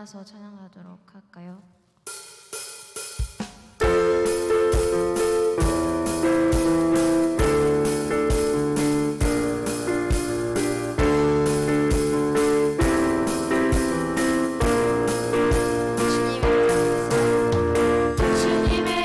일어나서 찬양하도록 할까요? 주님의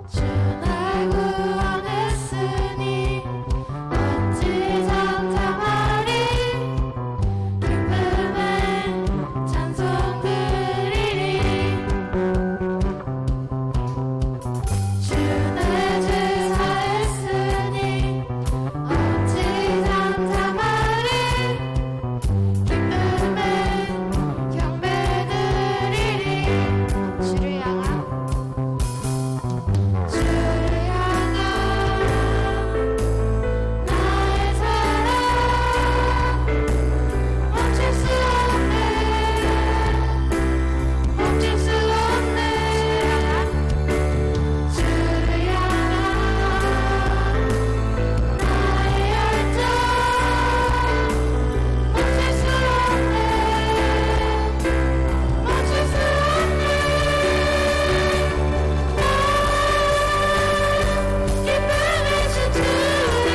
주 날 구원했으니 어찌 장담하리 기쁨에 찬송 드리리 주 내 죄 사했으니 어찌 장담하리 기쁨에 경배 드리리 주를 향한 나의 사랑 멈출 수 없네 멈출 수 없네 주를 향한 나의 열정 멈출 수 없네 멈출 수 없네 기쁨을 춤추리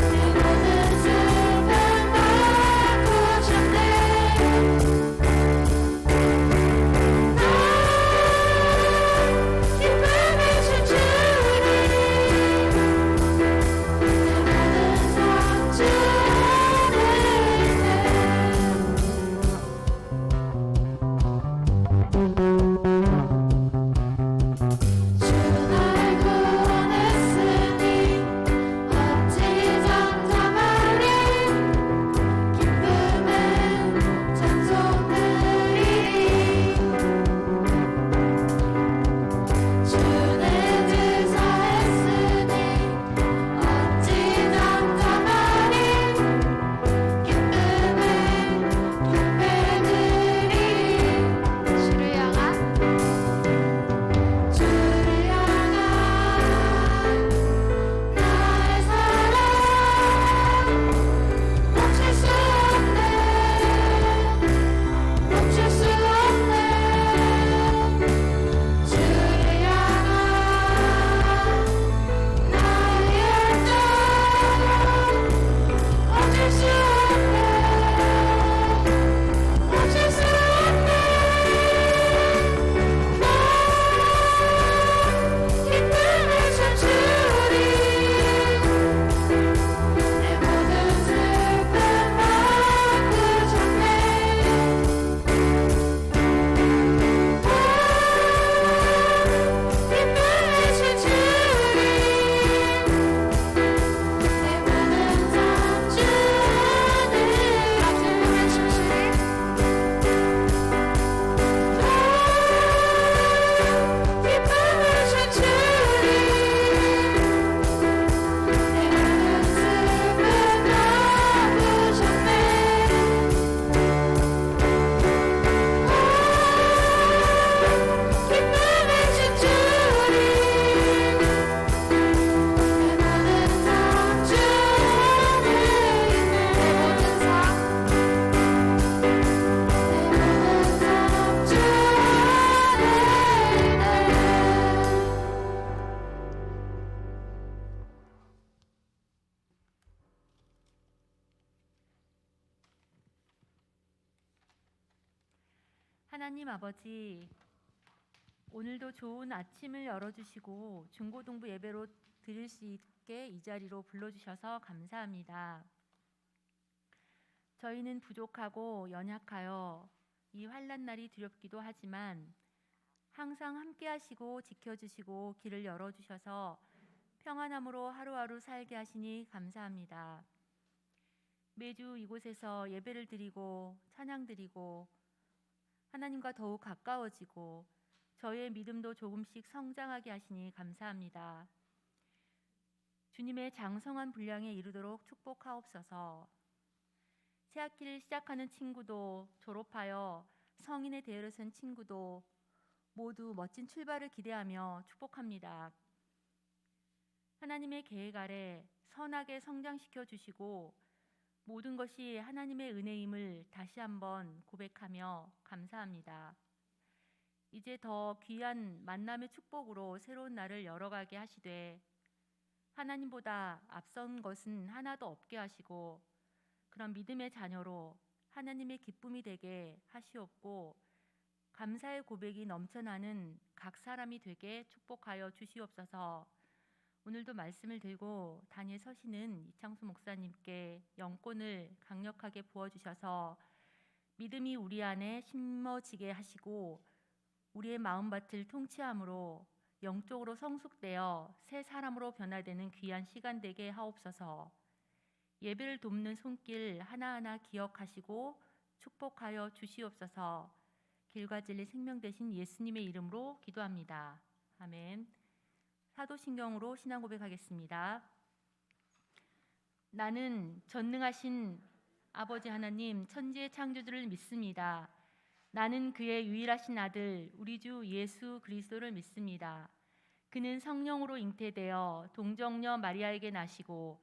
내 모든 슬픔 바꾸셨네 기쁨을 춤추리 내 모든 상처 주 날 구원했으니 어찌 장담하리 기쁨에 찬송 드리리 주 내 죄 사했으니 어찌 장담하리 기쁨에 경배 드리리 주를 향한 나의 사랑 멈출 수 없네 멈출 수 없네 주를 향한 나의 열정 멈출 수 없네 멈출 수 없네 기쁨을 춤추리 내 모든 슬픔 바꾸셨네 기쁨을 춤추리 내 모든 상처 기쁨을 춤추리 기쁨을 춤추리 내 모든 슬픔 바꾸셨네 기쁨을 춤추리 내 모든 상처를 내 모든 하나님 아버지, 오늘도 좋은 아침을 열어주시고 중고등부 예배로 드릴 수 있게 이 자리로 불러주셔서 감사합니다. 저희는 부족하고 연약하여 이 환난 날이 두렵기도 하지만 항상 함께 하시고 지켜주시고 길을 열어주셔서 평안함으로 하루하루 살게 하시니 감사합니다. 매주 이곳에서 예배를 드리고 찬양 드리고 하나님과 더욱 가까워지고 저희의 믿음도 조금씩 성장하게 하시니 감사합니다. 주님의 장성한 분량에 이르도록 축복하옵소서. 새학기를 시작하는 친구도 졸업하여 성인의 대열에 선 친구도 모두 멋진 출발을 기대하며 축복합니다. 하나님의 계획 아래 선하게 성장시켜 주시고 모든 것이 하나님의 은혜임을 다시 한번 고백하며 감사합니다. 이제 더 귀한 만남의 축복으로 새로운 날을 열어가게 하시되 하나님보다 앞선 것은 하나도 없게 하시고 그런 믿음의 자녀로 하나님의 기쁨이 되게 하시옵고 감사의 고백이 넘쳐나는 각 사람이 되게 축복하여 주시옵소서. 오늘도 말씀을 들고 단위에 서시는 이창수 목사님께 영권을 강력하게 부어주셔서 믿음이 우리 안에 심어지게 하시고 우리의 마음밭을 통치함으로 영적으로 성숙되어 새 사람으로 변화되는 귀한 시간 되게 하옵소서. 예배를 돕는 손길 하나하나 기억하시고 축복하여 주시옵소서. 길과 진리 생명 되신 예수님의 이름으로 기도합니다. 아멘. 사도신경으로 신앙 고백하겠습니다. 나는 전능하신 아버지 하나님 천지의 창조주를 믿습니다. 나는 그의 유일하신 아들 우리 주 예수 그리스도를 믿습니다. 그는 성령으로 잉태되어 동정녀 마리아에게 나시고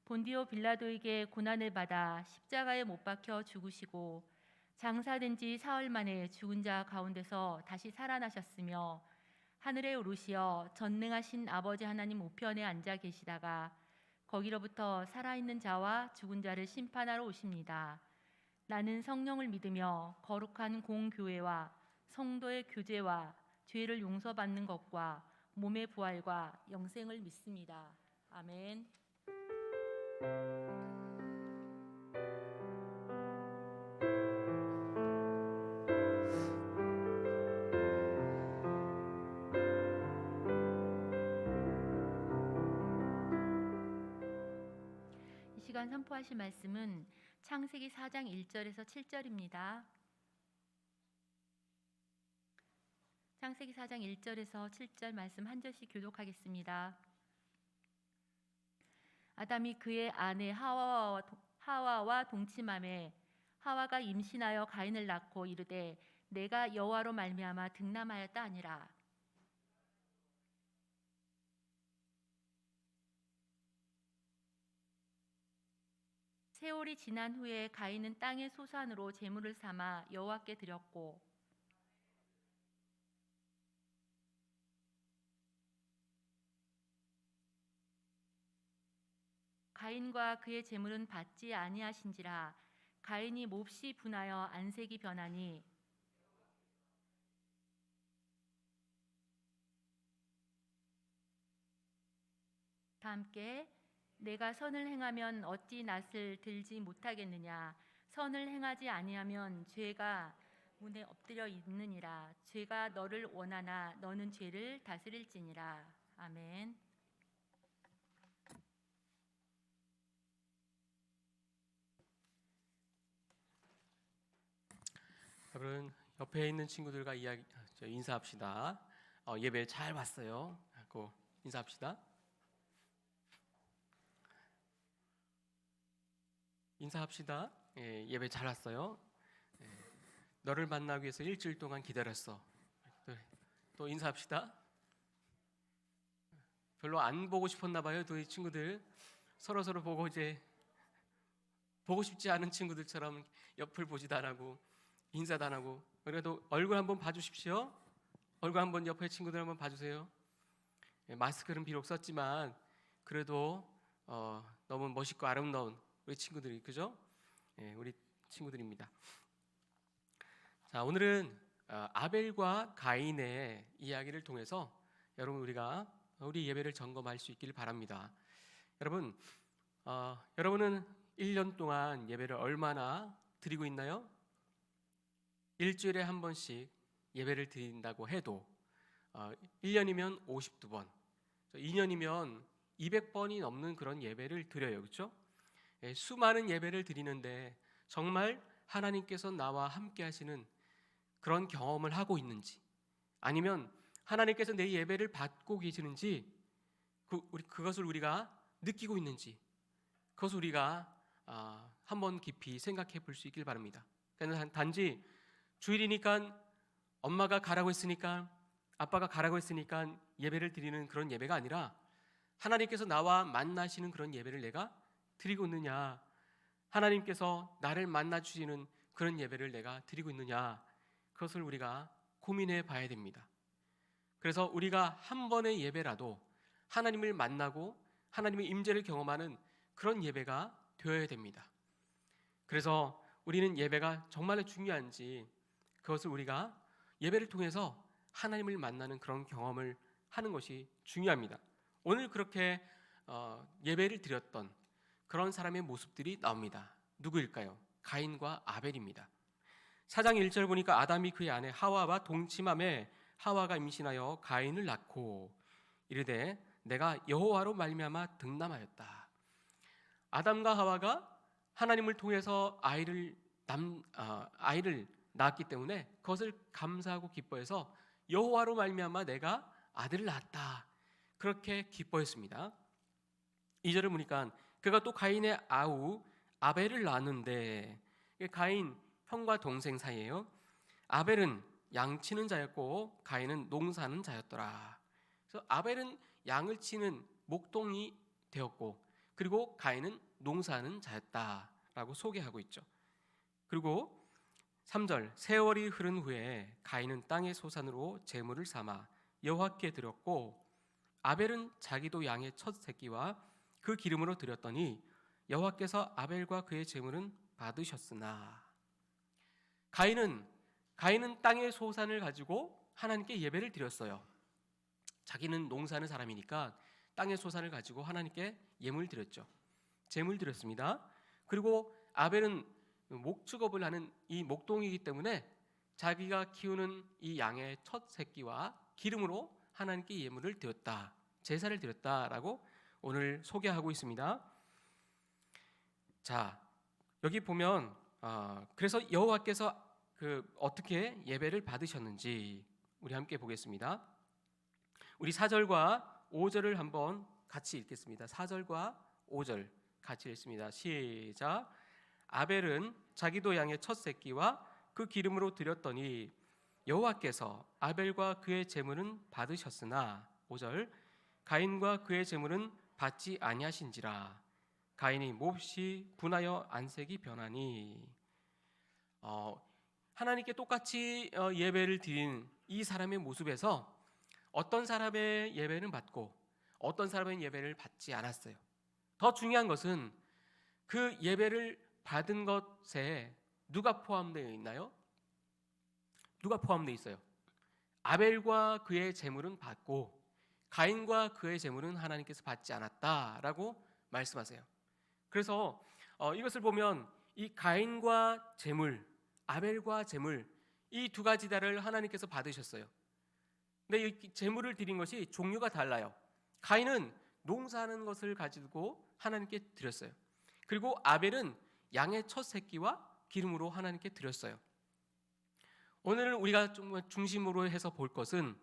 본디오 빌라도에게 고난을 받아 십자가에 못 박혀 죽으시고 장사된 지 사흘 만에 죽은 자 가운데서 다시 살아나셨으며 하늘에 오르시어 전능하신 아버지 하나님 우편에 앉아 계시다가 거기로부터 살아있는 자와 죽은 자를 심판하러 오십니다. 나는 성령을 믿으며 거룩한 공교회와 성도의 교제와 죄를 용서받는 것과 몸의 부활과 영생을 믿습니다. 아멘. 이 시간 선포하실 말씀은 창세기 4장 1절에서 7절입니다. 창세기 4장 1절에서 7절 말씀 한 절씩 교독하겠습니다. 아담이 그의 아내 하와와 동침하매 하와가 임신하여 가인을 낳고 이르되 내가 여호와로 말미암아 득남하였다 하니라. 세월이 지난 후에 가인은 땅의 소산으로 제물을 삼아 여호와께 드렸고 가인과 그의 제물은 받지 아니하신지라. 가인이 몹시 분하여 안색이 변하니 다 함께 내가 선을 행하면 어찌 낯을 들지 못하겠느냐. 선을 행하지 아니하면 죄가 문에 엎드려 있느니라. 죄가 너를 원하나 너는 죄를 다스릴지니라. 아멘. 여러분 옆에 있는 친구들과 인사합시다. 예배 잘 봤어요. 하고 인사합시다. 인사합시다. 예배 잘 왔어요. 너를 만나기 위해서 일주일 동안 기다렸어. 또 인사합시다. 별로 안 보고 싶었나 봐요. 또 이 친구들 서로 보고 이제 보고 싶지 않은 친구들처럼 옆을 보지도 안 하고 인사도 안 하고. 그래도 얼굴 한번 봐주십시오. 얼굴 한번 옆에 친구들 한번 봐주세요. 마스크는 비록 썼지만 그래도 너무 멋있고 아름다운 우리 친구들이, 그죠? 우리 친구들입니다. 자, 오늘은 아벨과 가인의 이야기를 통해서 여러분 우리가 우리 예배를 점검할 수 있기를 바랍니다. 여러분, 여러분은 1년 동안 예배를 얼마나 드리고 있나요? 일주일에 한 번씩 예배를 드린다고 해도 1년이면 52번, 2년이면 200번이 넘는 그런 예배를 드려요. 그렇죠? 수많은 예배를 드리는데 정말 하나님께서 나와 함께 하시는 그런 경험을 하고 있는지, 아니면 하나님께서 내 예배를 받고 계시는지 그것을 우리가 느끼고 있는지, 그것을 우리가 한번 깊이 생각해 볼 수 있길 바랍니다. 그러니까 단지 주일이니까 엄마가 가라고 했으니까, 아빠가 가라고 했으니까 예배를 드리는 그런 예배가 아니라 하나님께서 나와 만나시는 그런 예배를 내가 드리고 있느냐, 하나님께서 나를 만나 주시는 그런 예배를 내가 드리고 있느냐, 그것을 우리가 고민해 봐야 됩니다. 그래서 우리가 한 번의 예배라도 하나님을 만나고 하나님의 임재를 경험하는 그런 예배가 되어야 됩니다. 그래서 우리는 예배가 정말로 중요한지, 그것을 우리가 예배를 통해서 하나님을 만나는 그런 경험을 하는 것이 중요합니다. 오늘 그렇게 예배를 드렸던 그런 사람의 모습들이 나옵니다. 누구일까요? 가인과 아벨입니다. 4장 1절 보니까 아담이 그의 아내 하와와 동침함에 하와가 임신하여 가인을 낳고 이르되 내가 여호와로 말미암아 득남하였다. 아담과 하와가 하나님을 통해서 아이를 낳았기 때문에 그것을 감사하고 기뻐해서 여호와로 말미암아 내가 아들을 낳았다. 그렇게 기뻐했습니다. 2절을 보니까 그가 또 가인의 아우 아벨을 낳았는데, 가인 형과 동생 사이예요. 아벨은 양치는 자였고 가인은 농사는 자였더라. 그래서 아벨은 양을 치는 목동이 되었고, 그리고 가인은 농사는 자였다라고 소개하고 있죠. 그리고 3절 세월이 흐른 후에 가인은 땅의 소산으로 제물을 삼아 여호와께 드렸고 아벨은 자기도 양의 첫 새끼와 그 기름으로 드렸더니 여호와께서 아벨과 그의 제물은 받으셨으나, 가인은 땅의 소산을 가지고 하나님께 예배를 드렸어요. 자기는 농사하는 사람이니까 땅의 소산을 가지고 하나님께 예물을 드렸죠. 제물 드렸습니다. 그리고 아벨은 목축업을 하는 이 목동이기 때문에 자기가 키우는 이 양의 첫 새끼와 기름으로 하나님께 예물을 드렸다, 제사를 드렸다라고 오늘 소개하고 있습니다. 자, 여기 보면 그래서 여호와께서 어떻게 예배를 받으셨는지 우리 함께 보겠습니다. 우리 4절과 5절을 한번 같이 읽겠습니다. 4절과 5절 같이 읽습니다. 시작. 아벨은 자기도 양의 첫 새끼와 그 기름으로 드렸더니 여호와께서 아벨과 그의 제물은 받으셨으나 5절 가인과 그의 제물은 받지 아니하신지라. 가인이 몹시 분하여 안색이 변하니. 하나님께 똑같이 예배를 드린 이 사람의 모습에서 어떤 사람의 예배는 받고 어떤 사람의 예배를 받지 않았어요. 더 중요한 것은 그 예배를 받은 것에 누가 포함되어 있나요? 누가 포함되어 있어요? 아벨과 그의 제물은 받고 가인과 그의 제물은 하나님께서 받지 않았다라고 말씀하세요. 그래서 이것을 보면 이 가인과 제물, 아벨과 제물, 이 두 가지 다를 하나님께서 받으셨어요. 근데 이 제물을 드린 것이 종류가 달라요. 가인은 농사하는 것을 가지고 하나님께 드렸어요. 그리고 아벨은 양의 첫 새끼와 기름으로 하나님께 드렸어요. 오늘 우리가 좀 중심으로 해서 볼 것은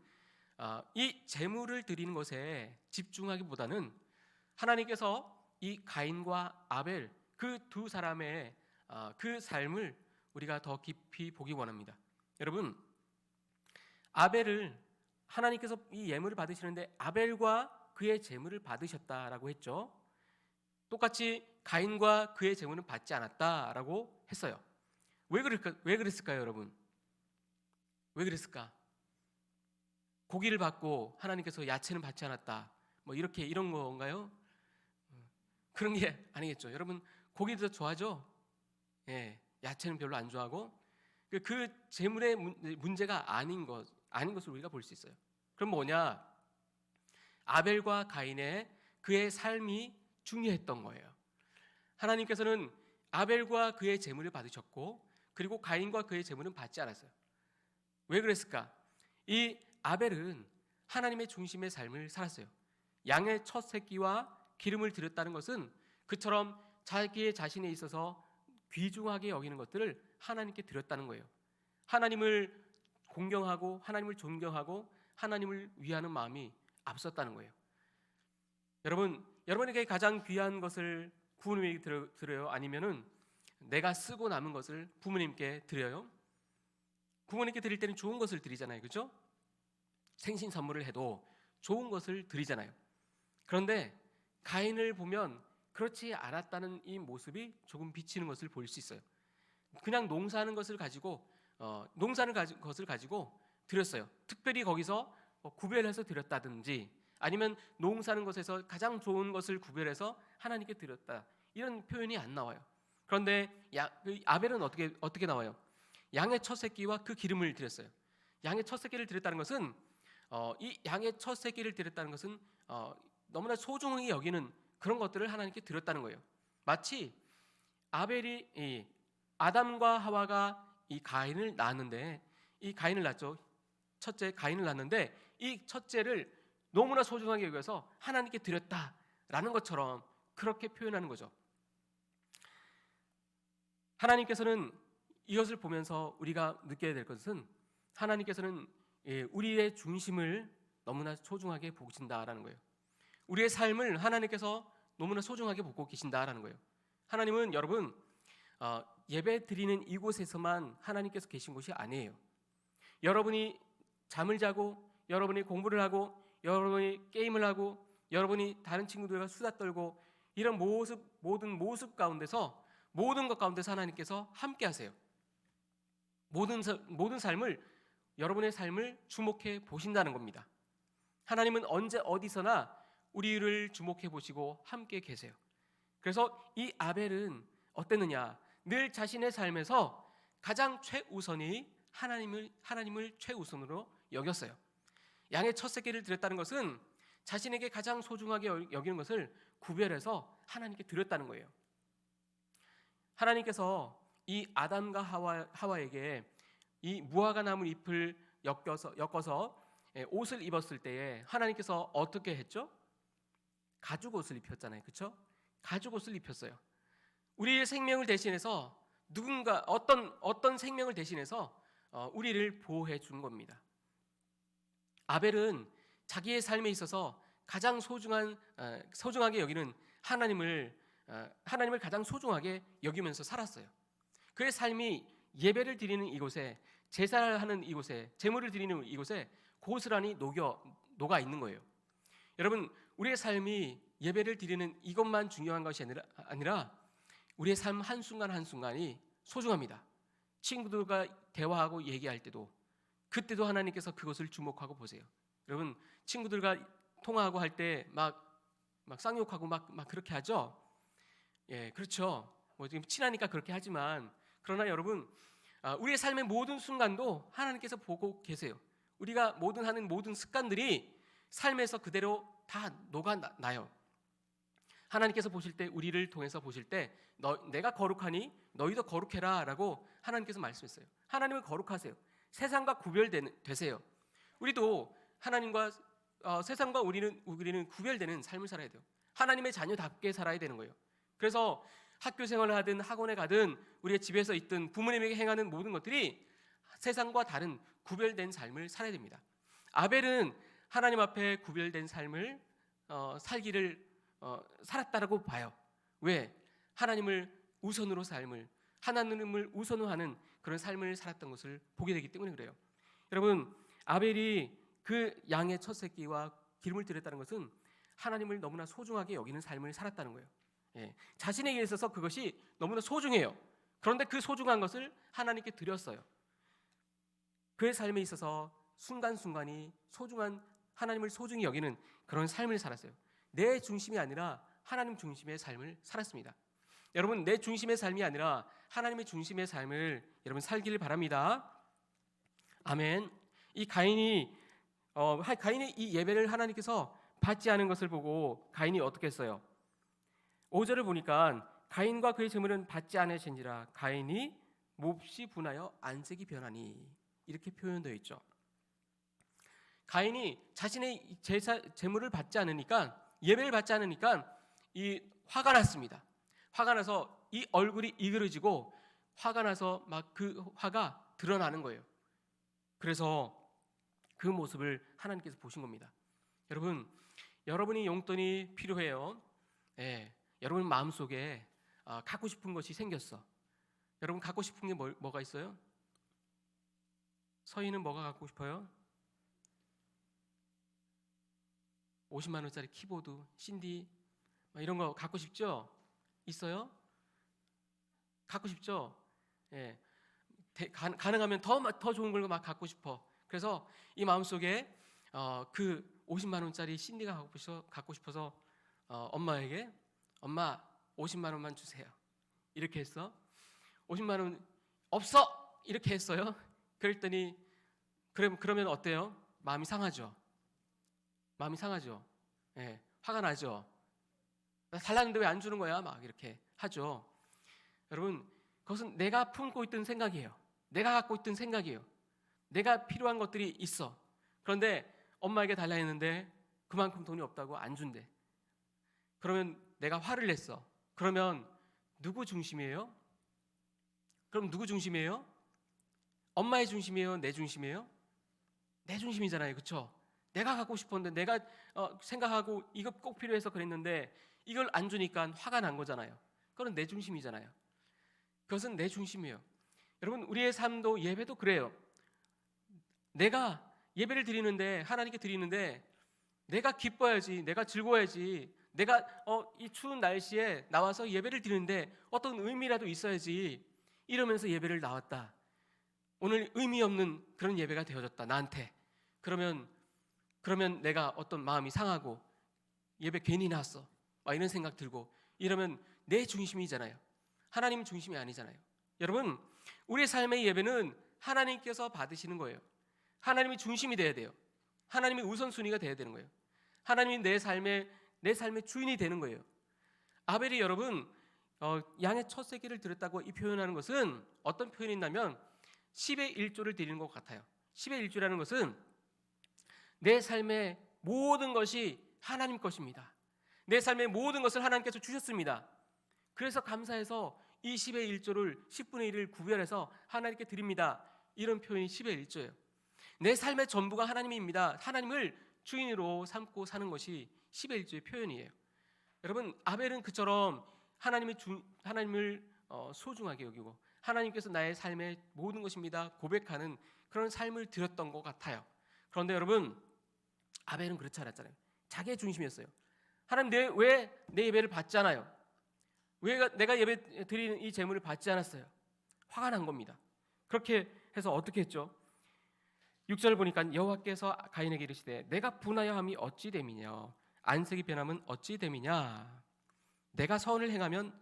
이 제물을 드리는 것에 집중하기보다는 하나님께서 이 가인과 아벨 그 두 사람의 그 삶을 우리가 더 깊이 보기 원합니다. 여러분, 아벨을 하나님께서 이 예물을 받으시는데 아벨과 그의 제물을 받으셨다라고 했죠. 똑같이 가인과 그의 제물은 받지 않았다라고 했어요. 왜 그랬을까요, 여러분? 왜 그랬을까? 고기를 받고 하나님께서 야채는 받지 않았다, 뭐 이런 건가요? 그런 게 아니겠죠. 여러분, 고기도 좋아하죠? 예, 야채는 별로 안 좋아하고 그 제물의 문제가 아닌 것을 우리가 볼 수 있어요. 그럼 뭐냐? 아벨과 가인의 그의 삶이 중요했던 거예요. 하나님께서는 아벨과 그의 제물을 받으셨고 그리고 가인과 그의 제물은 받지 않았어요. 왜 그랬을까? 이 아벨은 하나님의 중심의 삶을 살았어요. 양의 첫 새끼와 기름을 드렸다는 것은 그처럼 자기의 자신에 있어서 귀중하게 여기는 것들을 하나님께 드렸다는 거예요. 하나님을 공경하고 하나님을 존경하고 하나님을 위하는 마음이 앞섰다는 거예요. 여러분에게 가장 귀한 것을 부모님에게 드려요? 아니면은 내가 쓰고 남은 것을 부모님께 드려요? 부모님께 드릴 때는 좋은 것을 드리잖아요, 그렇죠? 생신 선물을 해도 좋은 것을 드리잖아요. 그런데 가인을 보면 그렇지 않았다는 이 모습이 조금 비치는 것을 볼 수 있어요. 그냥 농사하는 것을 가지고 것을 가지고 드렸어요. 특별히 거기서 구별해서 드렸다든지 아니면 농사하는 것에서 가장 좋은 것을 구별해서 하나님께 드렸다, 이런 표현이 안 나와요. 그런데 아벨은 어떻게 나와요? 양의 첫 새끼와 그 기름을 드렸어요. 양의 첫 새끼를 드렸다는 것은 이 양의 첫 새끼를 드렸다는 것은 너무나 소중히 여기는 그런 것들을 하나님께 드렸다는 거예요. 마치 아벨이 아담과 하와가 이 가인을 낳았는데, 이 가인을 낳죠. 첫째 가인을 낳았는데 이 첫째를 너무나 소중하게 여겨서 하나님께 드렸다라는 것처럼 그렇게 표현하는 거죠. 하나님께서는 이것을 보면서 우리가 느껴야 될 것은, 하나님께서는 우리의 중심을 너무나 소중하게 보신다라는 거예요. 우리의 삶을 하나님께서 너무나 소중하게 보고 계신다라는 거예요. 하나님은 여러분 예배 드리는 이곳에서만 하나님께서 계신 곳이 아니에요. 여러분이 잠을 자고, 여러분이 공부를 하고, 여러분이 게임을 하고, 여러분이 다른 친구들과 수다 떨고, 이런 모든 모습 가운데서, 모든 것 가운데서 하나님께서 함께 하세요. 모든 삶을, 여러분의 삶을 주목해 보신다는 겁니다. 하나님은 언제 어디서나 우리를 주목해 보시고 함께 계세요. 그래서 이 아벨은 어땠느냐? 늘 자신의 삶에서 가장 최우선이 하나님을 최우선으로 여겼어요. 양의 첫 새끼를 드렸다는 것은 자신에게 가장 소중하게 여기는 것을 구별해서 하나님께 드렸다는 거예요. 하나님께서 이 아담과 하와에게 이 무화과 나무 잎을 엮어서 옷을 입었을 때에 하나님께서 어떻게 했죠? 가죽 옷을 입혔잖아요. 그렇죠? 가죽 옷을 입혔어요. 우리의 생명을 대신해서 누군가 어떤 생명을 대신해서 우리를 보호해 준 겁니다. 아벨은 자기의 삶에 있어서 가장 소중하게 여기는 하나님을 가장 소중하게 여기면서 살았어요. 그의 삶이 예배를 드리는 이곳에, 제사를 하는 이곳에, 제물을 드리는 이곳에 고스란히 녹아 있는 거예요. 여러분, 우리의 삶이 예배를 드리는 이것만 중요한 것이 아니라 우리의 삶 한순간 한순간이 소중합니다. 친구들과 대화하고 얘기할 때도, 그때도 하나님께서 그것을 주목하고 보세요. 여러분, 친구들과 통화하고 할 때 막 쌍욕하고 막 그렇게 하죠. 예, 그렇죠. 뭐 지금 친하니까 그렇게 하지만, 그러나 여러분, 우리의 삶의 모든 순간도 하나님께서 보고 계세요. 우리가 하는 모든 습관들이 삶에서 그대로 다 녹아나요. 하나님께서 보실 때, 우리를 통해서 보실 때, 내가 거룩하니 너희도 거룩해라 라고 하나님께서 말씀했어요. 하나님을 거룩하세요. 세상과 구별되세요. 우리도 하나님과 세상과 우리는 구별되는 삶을 살아야 돼요. 하나님의 자녀답게 살아야 되는 거예요. 그래서 학교 생활을 하든 학원에 가든 우리의 집에서 있든 부모님에게 행하는 모든 것들이 세상과 다른 구별된 삶을 살아야 됩니다. 아벨은 하나님 앞에 구별된 삶을 살기를 살았다라고 봐요. 왜? 하나님을 우선으로 하나님을 우선으로 하는 그런 삶을 살았던 것을 보게 되기 때문에 그래요. 여러분, 아벨이 그 양의 첫 새끼와 기름을 드렸다는 것은 하나님을 너무나 소중하게 여기는 삶을 살았다는 거예요. 예, 자신에게 있어서 그것이 너무나 소중해요. 그런데 그 소중한 것을 하나님께 드렸어요. 그의 삶에 있어서 순간순간이 하나님을 소중히 여기는 그런 삶을 살았어요. 내 중심이 아니라 하나님 중심의 삶을 살았습니다. 여러분, 내 중심의 삶이 아니라 하나님의 중심의 삶을 여러분 살기를 바랍니다. 아멘. 이 가인이 이 예배를 하나님께서 받지 않은 것을 보고 가인이 어떻게 했어요? 5절을 보니까 가인과 그의 제물은 받지 않으신지라 가인이 몹시 분하여 안색이 변하니, 이렇게 표현되어 있죠. 가인이 자신의 제물을 받지 않으니까, 예배를 받지 않으니까 이 화가 났습니다. 화가 나서 이 얼굴이 이그러지고 화가 나서 막 그 화가 드러나는 거예요. 그래서 그 모습을 하나님께서 보신 겁니다. 여러분, 여러분이 용돈이 필요해요. 예, 여러분 마음속에 갖고 싶은 것이 생겼어. 여러분 갖고 싶은 게 뭐가 있어요? 서희는 뭐가 갖고 싶어요? 50만 원짜리 키보드, CD 이런 거 갖고 싶죠? 있어요? 갖고 싶죠? 예, 가능하면 더 좋은 걸 막 갖고 싶어. 그래서 이 마음속에 그 50만 원짜리 CD가 갖고 싶어서 엄마에게 엄마 50만 원만 주세요. 이렇게 했어. 50만 원 없어. 이렇게 했어요. 그랬더니 그러면 어때요? 마음이 상하죠. 마음이 상하죠. 예, 화가 나죠. 나 달랐는데 왜 안 주는 거야? 막 이렇게 하죠. 여러분, 그것은 내가 품고 있던 생각이에요. 내가 갖고 있던 생각이에요. 내가 필요한 것들이 있어. 그런데 엄마에게 달라 했는데 그만큼 돈이 없다고 안 준대. 그러면 내가 화를 냈어. 그러면 누구 중심이에요? 그럼 누구 중심이에요? 엄마의 중심이에요? 내 중심이에요? 내 중심이잖아요. 그렇죠? 내가 갖고 싶었는데 내가 생각하고 이거 꼭 필요해서 그랬는데 이걸 안 주니까 화가 난 거잖아요. 그건 내 중심이잖아요. 그것은 내 중심이에요. 여러분, 우리의 삶도 예배도 그래요. 내가 예배를 드리는데, 하나님께 드리는데 내가 기뻐야지, 내가 즐거워야지, 내가 이 추운 날씨에 나와서 예배를 드리는데 어떤 의미라도 있어야지 이러면서 예배를 나왔다. 오늘 의미 없는 그런 예배가 되어졌다 나한테. 그러면 내가 어떤 마음이 상하고 예배 괜히 나왔어 막 이런 생각 들고 이러면 내 중심이잖아요. 하나님 중심이 아니잖아요. 여러분, 우리의 삶의 예배는 하나님께서 받으시는 거예요. 하나님이 중심이 돼야 돼요. 하나님이 우선순위가 돼야 되는 거예요. 하나님이 내 삶의 주인이 되는 거예요. 아벨이 여러분 양의 첫 새끼를 드렸다고 이 표현하는 것은 어떤 표현이 있냐면 10의 1조를 드리는 것 같아요. 10의 1조라는 것은 내 삶의 모든 것이 하나님 것입니다. 내 삶의 모든 것을 하나님께서 주셨습니다. 그래서 감사해서 이 10의 1조를 10분의 1을 구별해서 하나님께 드립니다. 이런 표현이 10의 1조예요. 내 삶의 전부가 하나님입니다. 하나님을 주인으로 삼고 사는 것이 10의 1조의 표현이에요. 여러분, 아벨은 그처럼 하나님을 소중하게 여기고 하나님께서 나의 삶의 모든 것입니다 고백하는 그런 삶을 드렸던 것 같아요. 그런데 여러분, 아벨은 그렇지 않았잖아요. 자기의 중심이었어요. 하나님, 왜 내 예배를 받지 않아요? 왜 내가 예배 드리는 이 제물을 받지 않았어요? 화가 난 겁니다. 그렇게 해서 어떻게 했죠? 6절 보니까 여호와께서 가인에게 이르시되 내가 분하여 함이 어찌 됨이냐, 안색이 변함은 어찌 됨이냐. 내가 선을 행하면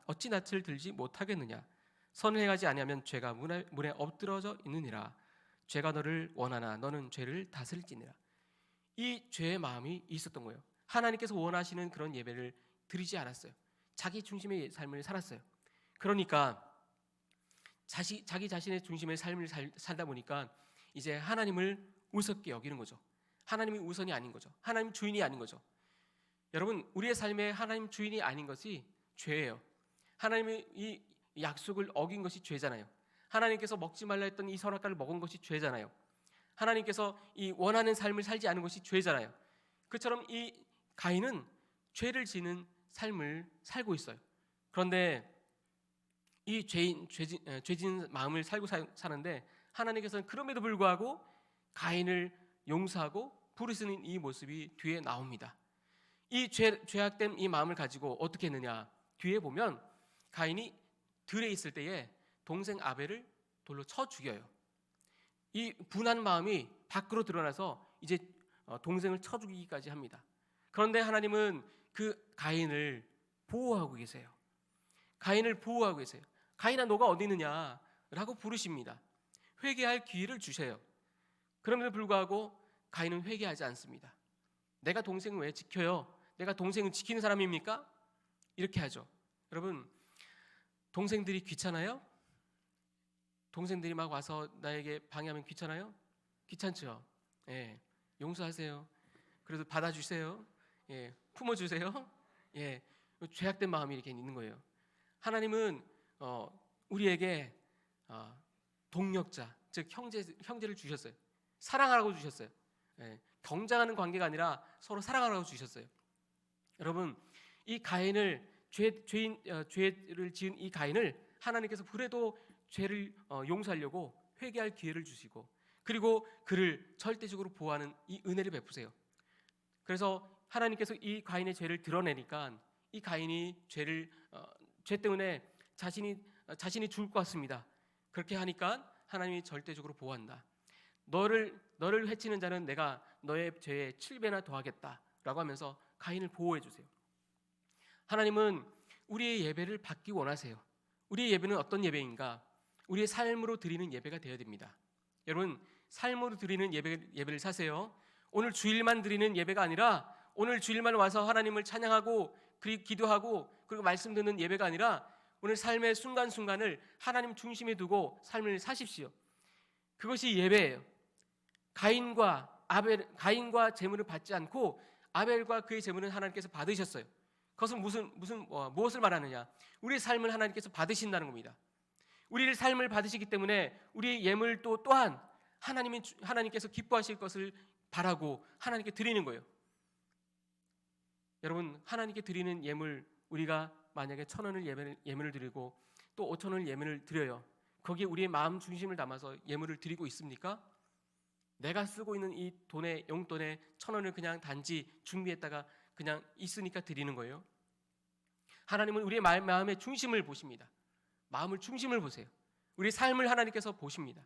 어찌 낯을 들지 못하겠느냐. 선을 행하지 아니하면 죄가 문에 엎드러져 있느니라. 죄가 너를 원하나 너는 죄를 다스릴지니라. 이 죄의 마음이 있었던 거예요. 하나님께서 원하시는 그런 예배를 드리지 않았어요. 자기 중심의 삶을 살았어요. 그러니까 자기 자신의 중심의 삶을 살다 보니까 이제 하나님을 우습게 여기는 거죠. 하나님이 우선이 아닌 거죠. 하나님 주인이 아닌 거죠. 여러분, 우리의 삶에 하나님 주인이 아닌 것이 죄예요. 하나님의 이 약속을 어긴 것이 죄잖아요. 하나님께서 먹지 말라 했던 이 선악과를 먹은 것이 죄잖아요. 하나님께서 이 원하는 삶을 살지 않은 것이 죄잖아요. 그처럼 이 가인은 죄를 지는 삶을 살고 있어요. 그런데 이 죄진 마음을 살고 사는데 하나님께서는 그럼에도 불구하고 가인을 용서하고 부르시는 이 모습이 뒤에 나옵니다. 이 죄악된 이 마음을 가지고 어떻게 했느냐, 뒤에 보면 가인이 들에 있을 때에 동생 아벨을 돌로 쳐 죽여요. 이 분한 마음이 밖으로 드러나서 이제 동생을 쳐 죽이기까지 합니다. 그런데 하나님은 그 가인을 보호하고 계세요. 가인을 보호하고 계세요. 가인아, 너가 어디 있느냐 라고 부르십니다. 회개할 기회를 주세요. 그럼에도 불구하고 가인은 회개하지 않습니다. 내가 동생을 왜 지켜요? 내가 동생을 지키는 사람입니까? 이렇게 하죠. 여러분, 동생들이 귀찮아요? 동생들이 막 와서 나에게 방해하면 귀찮아요? 귀찮죠? 예, 용서하세요. 그래도 받아주세요. 예, 품어주세요. 예, 죄악된 마음이 이렇게 있는 거예요. 하나님은 우리에게 동력자, 즉 형제를 주셨어요. 사랑하라고 주셨어요. 예, 경쟁하는 관계가 아니라 서로 사랑하라고 주셨어요. 여러분, 이 가인을 죄를 지은 이 가인을 하나님께서 그래도 죄를 용서하려고 회개할 기회를 주시고 그리고 그를 절대적으로 보호하는 이 은혜를 베푸세요. 그래서 하나님께서 이 가인의 죄를 드러내니까 이 가인이 죄 때문에 자신이 죽을 것 같습니다. 그렇게 하니까 하나님이 절대적으로 보호한다. 너를 해치는 자는 내가 너의 죄에 7배나 더하겠다라고 하면서 가인을 보호해 주세요. 하나님은 우리의 예배를 받기 원하세요. 우리의 예배는 어떤 예배인가? 우리의 삶으로 드리는 예배가 되어야 됩니다. 여러분, 삶으로 드리는 예배를 사세요. 오늘 주일만 드리는 예배가 아니라 오늘 주일만 와서 하나님을 찬양하고 기도하고 그리고 말씀 듣는 예배가 아니라 오늘 삶의 순간순간을 하나님 중심에 두고 삶을 사십시오. 그것이 예배예요. 가인과 제물을 받지 않고 아벨과 그의 제물은 하나님께서 받으셨어요. 그것은 무엇을 말하느냐? 우리의 삶을 하나님께서 받으신다는 겁니다. 우리의 삶을 받으시기 때문에 우리의 예물도 또한 하나님께서 기뻐하실 것을 바라고 하나님께 드리는 거예요. 여러분, 하나님께 드리는 예물, 우리가 만약에 1,000원을 예물을 드리고 또 5,000원을 예물을 드려요. 거기에 우리의 마음 중심을 담아서 예물을 드리고 있습니까? 내가 쓰고 있는 이 돈의 용돈에 1,000원을 그냥 단지 준비했다가 그냥 있으니까 드리는 거예요. 하나님은 우리의 마음의 중심을 보십니다. 마음을 중심을 보세요. 우리 삶을 하나님께서 보십니다.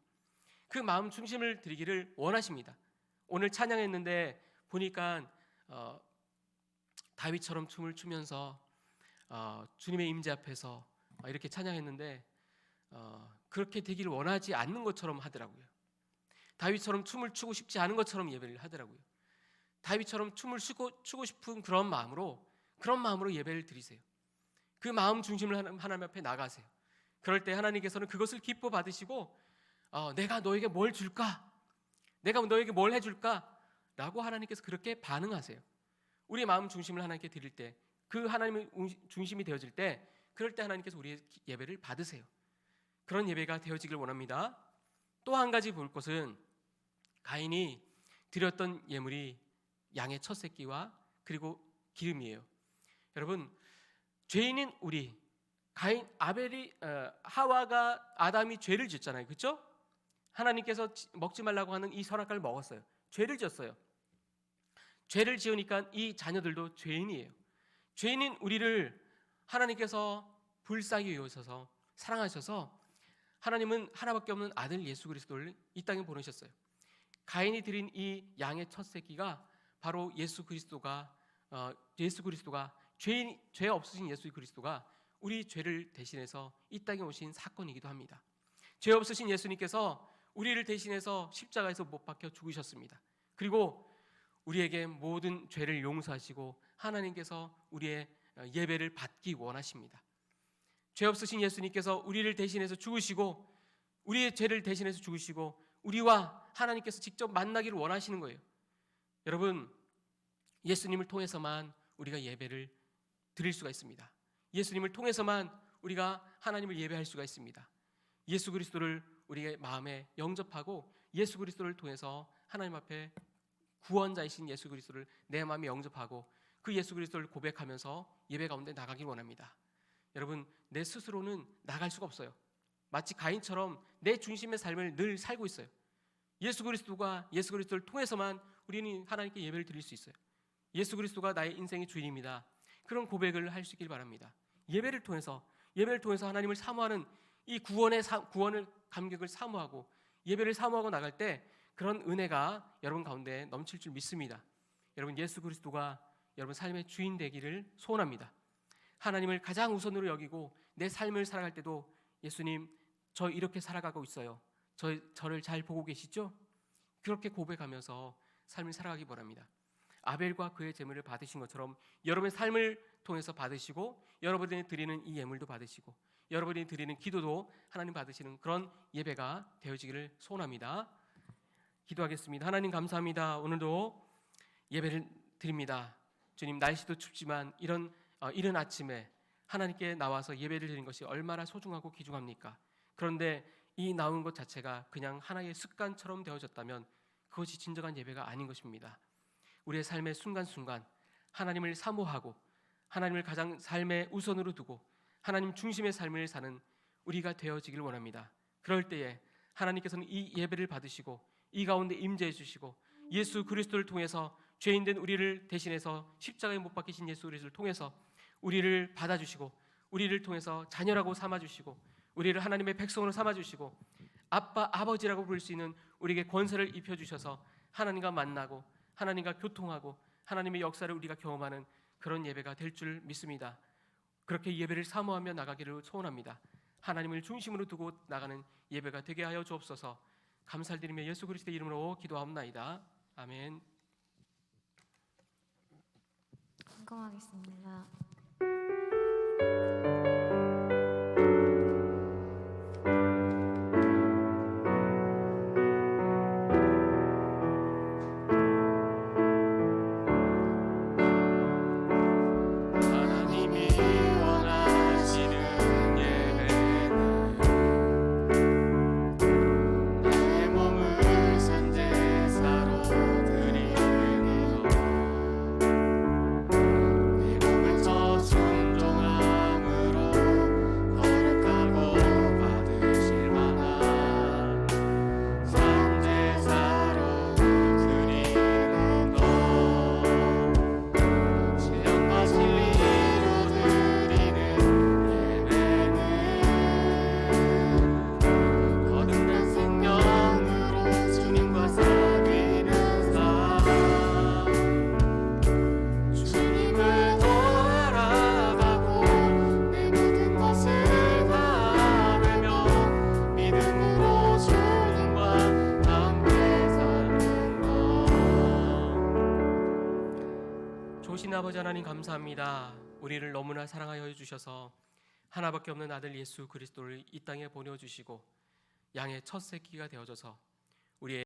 그 마음 중심을 드리기를 원하십니다. 오늘 찬양했는데 보니까 다윗처럼 춤을 추면서 주님의 임재 앞에서 이렇게 찬양했는데 그렇게 되기를 원하지 않는 것처럼 하더라고요. 다윗처럼 춤을 추고 싶지 않은 것처럼 예배를 하더라고요. 다윗처럼 춤을 추고 싶은 그런 마음으로 예배를 드리세요. 그 마음 중심을 하나님 앞에 나가세요. 그럴 때 하나님께서는 그것을 기뻐 받으시고 내가 너에게 뭘 줄까? 내가 너에게 뭘 해줄까? 라고 하나님께서 그렇게 반응하세요. 우리의 마음 중심을 하나님께 드릴 때, 그 하나님의 중심이 되어질 때, 그럴 때 하나님께서 우리의 예배를 받으세요. 그런 예배가 되어지길 원합니다. 또 한 가지 볼 것은 가인이 드렸던 예물이 양의 첫 새끼와 그리고 기름이에요. 여러분, 죄인인 우리 하와가 아담이 죄를 지었잖아요. 그렇죠? 하나님께서 먹지 말라고 하는 이 선악과를 먹었어요. 죄를 지었어요. 죄를 지으니까 이 자녀들도 죄인이에요. 죄인인 우리를 하나님께서 불쌍히 여기셔서 사랑하셔서 하나님은 하나밖에 없는 아들 예수 그리스도를 이 땅에 보내셨어요. 가인이 드린 이 양의 첫 새끼가 바로 예수 그리스도가 죄 없으신 예수 그리스도가 우리 죄를 대신해서 이 땅에 오신 사건이기도 합니다. 죄 없으신 예수님께서 우리를 대신해서 십자가에서 못 박혀 죽으셨습니다. 그리고 우리에게 모든 죄를 용서하시고 하나님께서 우리의 예배를 받기 원하십니다. 죄 없으신 예수님께서 우리를 대신해서 죽으시고 우리의 죄를 대신해서 죽으시고 우리와 하나님께서 직접 만나기를 원하시는 거예요. 여러분, 예수님을 통해서만 우리가 예배를 드릴 수가 있습니다. 예수님을 통해서만 우리가 하나님을 예배할 수가 있습니다. 예수 그리스도를 우리의 마음에 영접하고 예수 그리스도를 통해서 하나님 앞에 구원자이신 예수 그리스도를 내 마음에 영접하고 그 예수 그리스도를 고백하면서 예배 가운데 나가길 원합니다. 여러분, 내 스스로는 나갈 수가 없어요. 마치 가인처럼 내 중심의 삶을 늘 살고 있어요. 예수 그리스도를 통해서만 우리는 하나님께 예배를 드릴 수 있어요. 예수 그리스도가 나의 인생의 주인입니다. 그런 고백을 할 수 있길 바랍니다. 예배를 통해서 하나님을 사모하는 이 구원의 감격을 사모하고 예배를 사모하고 나갈 때 그런 은혜가 여러분 가운데 넘칠 줄 믿습니다. 여러분, 예수 그리스도가 여러분 삶의 주인 되기를 소원합니다. 하나님을 가장 우선으로 여기고 내 삶을 살아갈 때도 예수님, 저 이렇게 살아가고 있어요. 저를 잘 보고 계시죠? 그렇게 고백하면서 삶을 살아가기 바랍니다. 아벨과 그의 제물을 받으신 것처럼 여러분의 삶을 통해서 받으시고 여러분이 드리는 이 예물도 받으시고 여러분이 드리는 기도도 하나님 받으시는 그런 예배가 되어지기를 소원합니다. 기도하겠습니다. 하나님 감사합니다. 오늘도 예배를 드립니다. 주님, 날씨도 춥지만 이런 이른 아침에 하나님께 나와서 예배를 드리는 것이 얼마나 소중하고 귀중합니까? 그런데 이 나온 것 자체가 그냥 하나의 습관처럼 되어졌다면 그것이 진정한 예배가 아닌 것입니다. 우리의 삶의 순간순간 하나님을 사모하고 하나님을 가장 삶의 우선으로 두고 하나님 중심의 삶을 사는 우리가 되어지길 원합니다. 그럴 때에 하나님께서는 이 예배를 받으시고 이 가운데 임재해 주시고 예수 그리스도를 통해서 죄인된 우리를 대신해서 십자가에 못 박히신 예수 그리스도를 통해서 우리를 받아주시고 우리를 통해서 자녀라고 삼아주시고 우리를 하나님의 백성으로 삼아주시고 아버지라고 부를 수 있는 우리에게 권세를 입혀주셔서 하나님과 만나고 하나님과 교통하고 하나님의 역사를 우리가 경험하는 그런 예배가 될 줄 믿습니다. 그렇게 예배를 사모하며 나가기를 소원합니다. 하나님을 중심으로 두고 나가는 예배가 되게 하여 주옵소서. 감사를 드리며 예수 그리스도의 이름으로 기도하옵나이다. 아멘. 헌금하겠습니다. 하나님이 원하시는 예배는 나의 몸을 산제사로 드리는 것, 내 몸을 저 순종함으로 거룩하고 받으실 만한 산제사로 드리는 것, 신령과 진리로 드리는 예배는 거듭난 생명으로 주님과 사귀는 삶, 주님을 더 알아가고 내 모든 것을 다하며 믿음으로 주님과 함께 사는 것. 좋으신 아버지 하나님 감사합니다. 우리를 너무나 사랑하여 주셔서 하나밖에 없는 아들 예수 그리스도를 이 땅에 보내주시고 양의 첫 새끼가 되어져서 우리의